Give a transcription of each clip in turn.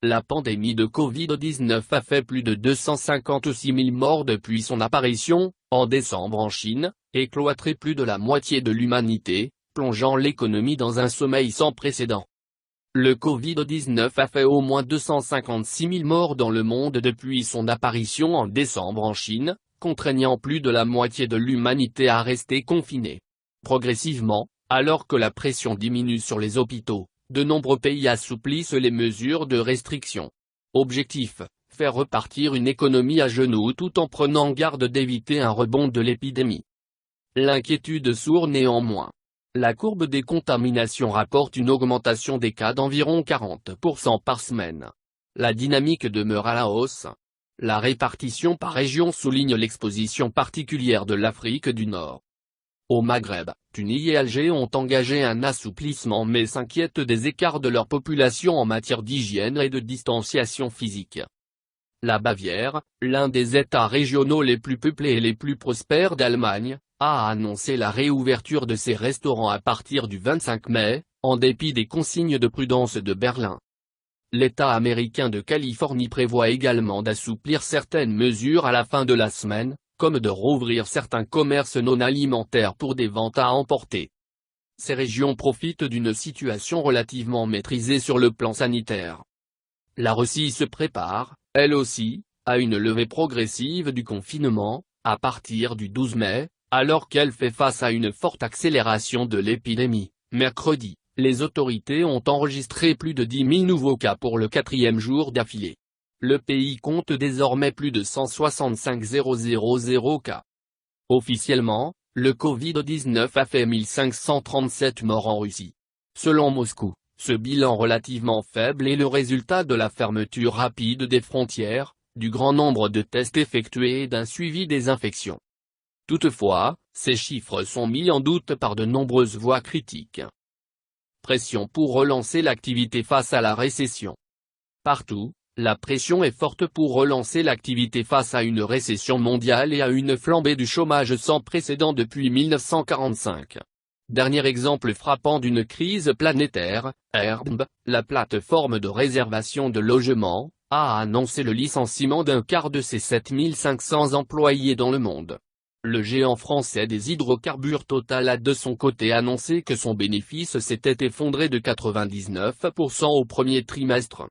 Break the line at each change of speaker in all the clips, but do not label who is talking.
La pandémie de Covid-19 a fait plus de 256 000 morts depuis son apparition, en décembre en Chine, et cloîtré plus de la moitié de l'humanité, plongeant l'économie dans un sommeil sans précédent. Le Covid-19 a fait au moins 256 000 morts dans le monde depuis son apparition en décembre en Chine, contraignant plus de la moitié de l'humanité à rester confinée. Progressivement, alors que la pression diminue sur les hôpitaux, de nombreux pays assouplissent les mesures de restriction. Objectif, faire repartir une économie à genoux tout en prenant garde d'éviter un rebond de l'épidémie. L'inquiétude sourd néanmoins. La courbe des contaminations rapporte une augmentation des cas d'environ 40% par semaine. La dynamique demeure à la hausse. La répartition par région souligne l'exposition particulière de l'Afrique du Nord. Au Maghreb, Tunis et Alger ont engagé un assouplissement mais s'inquiètent des écarts de leur population en matière d'hygiène et de distanciation physique. La Bavière, l'un des États régionaux les plus peuplés et les plus prospères d'Allemagne, a annoncé la réouverture de ses restaurants à partir du 25 mai, en dépit des consignes de prudence de Berlin. L'État américain de Californie prévoit également d'assouplir certaines mesures à la fin de la semaine, comme de rouvrir certains commerces non alimentaires pour des ventes à emporter. Ces régions profitent d'une situation relativement maîtrisée sur le plan sanitaire. La Russie se prépare, elle aussi, à une levée progressive du confinement, à partir du 12 mai, alors qu'elle fait face à une forte accélération de l'épidémie. Mercredi, les autorités ont enregistré plus de 10 000 nouveaux cas pour le 4e jour d'affilée. Le pays compte désormais plus de 165 000 cas. Officiellement, le Covid-19 a fait 1537 morts en Russie. Selon Moscou, ce bilan relativement faible est le résultat de la fermeture rapide des frontières, du grand nombre de tests effectués et d'un suivi des infections. Toutefois, ces chiffres sont mis en doute par de nombreuses voix critiques. Pression pour relancer l'activité face à la récession. Partout, la pression est forte pour relancer l'activité face à une récession mondiale et à une flambée du chômage sans précédent depuis 1945. Dernier exemple frappant d'une crise planétaire, Airbnb, la plateforme de réservation de logements, a annoncé le licenciement d'un quart de ses 7500 employés dans le monde. Le géant français des hydrocarbures Total a de son côté annoncé que son bénéfice s'était effondré de 99% au premier trimestre.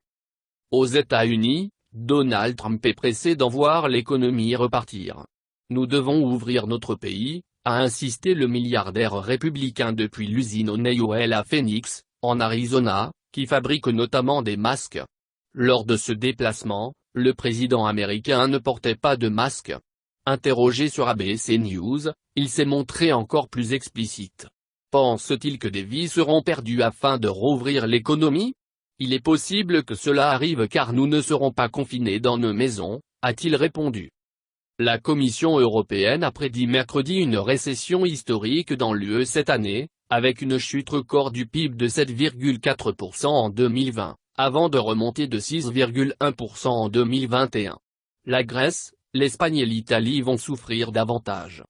Aux États-Unis, Donald Trump est pressé d'en voir l'économie repartir. Nous devons ouvrir notre pays, a insisté le milliardaire républicain depuis l'usine Honeywell à Phoenix, en Arizona, qui fabrique notamment des masques. Lors de ce déplacement, le président américain ne portait pas de masque. Interrogé sur ABC News, il s'est montré encore plus explicite. Pense-t-il que des vies seront perdues afin de rouvrir l'économie ? Il est possible que cela arrive car nous ne serons pas confinés dans nos maisons, a-t-il répondu. La Commission européenne a prédit mercredi une récession historique dans l'UE cette année, avec une chute record du PIB de 7,4% en 2020, avant de remonter de 6,1% en 2021. La Grèce, l'Espagne et l'Italie vont souffrir davantage.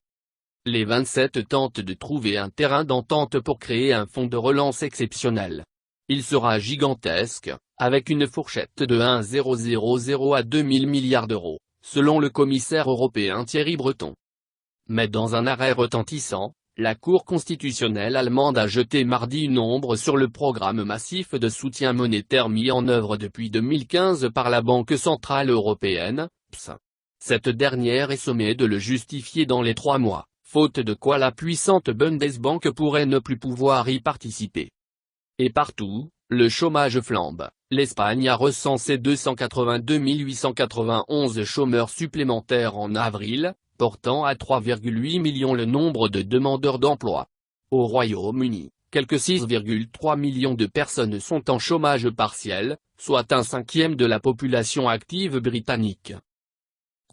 Les 27 tentent de trouver un terrain d'entente pour créer un fonds de relance exceptionnel. Il sera gigantesque, avec une fourchette de 1,000 à 2 000 milliards d'euros, selon le commissaire européen Thierry Breton. Mais dans un arrêt retentissant, la Cour constitutionnelle allemande a jeté mardi une ombre sur le programme massif de soutien monétaire mis en œuvre depuis 2015 par la Banque centrale européenne, BCE. Cette dernière est sommée de le justifier dans les 3 mois, faute de quoi la puissante Bundesbank pourrait ne plus pouvoir y participer. Et partout, le chômage flambe. L'Espagne a recensé 282 891 chômeurs supplémentaires en avril, portant à 3,8 millions le nombre de demandeurs d'emploi. Au Royaume-Uni, quelques 6,3 millions de personnes sont en chômage partiel, soit 1/5 de la population active britannique.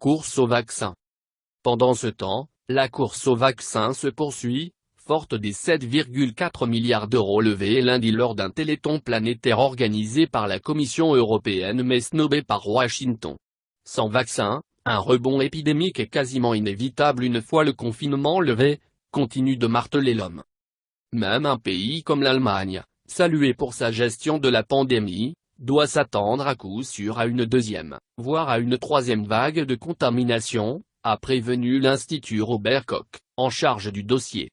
Course au vaccin. Pendant ce temps, la course au vaccin se poursuit, forte des 7,4 milliards d'euros levés lundi lors d'un téléthon planétaire organisé par la Commission européenne mais snobé par Washington. Sans vaccin, un rebond épidémique est quasiment inévitable une fois le confinement levé, continue de marteler l'homme. Même un pays comme l'Allemagne, salué pour sa gestion de la pandémie, doit s'attendre à coup sûr à une deuxième, voire à une troisième vague de contamination, a prévenu l'Institut Robert Koch, en charge du dossier.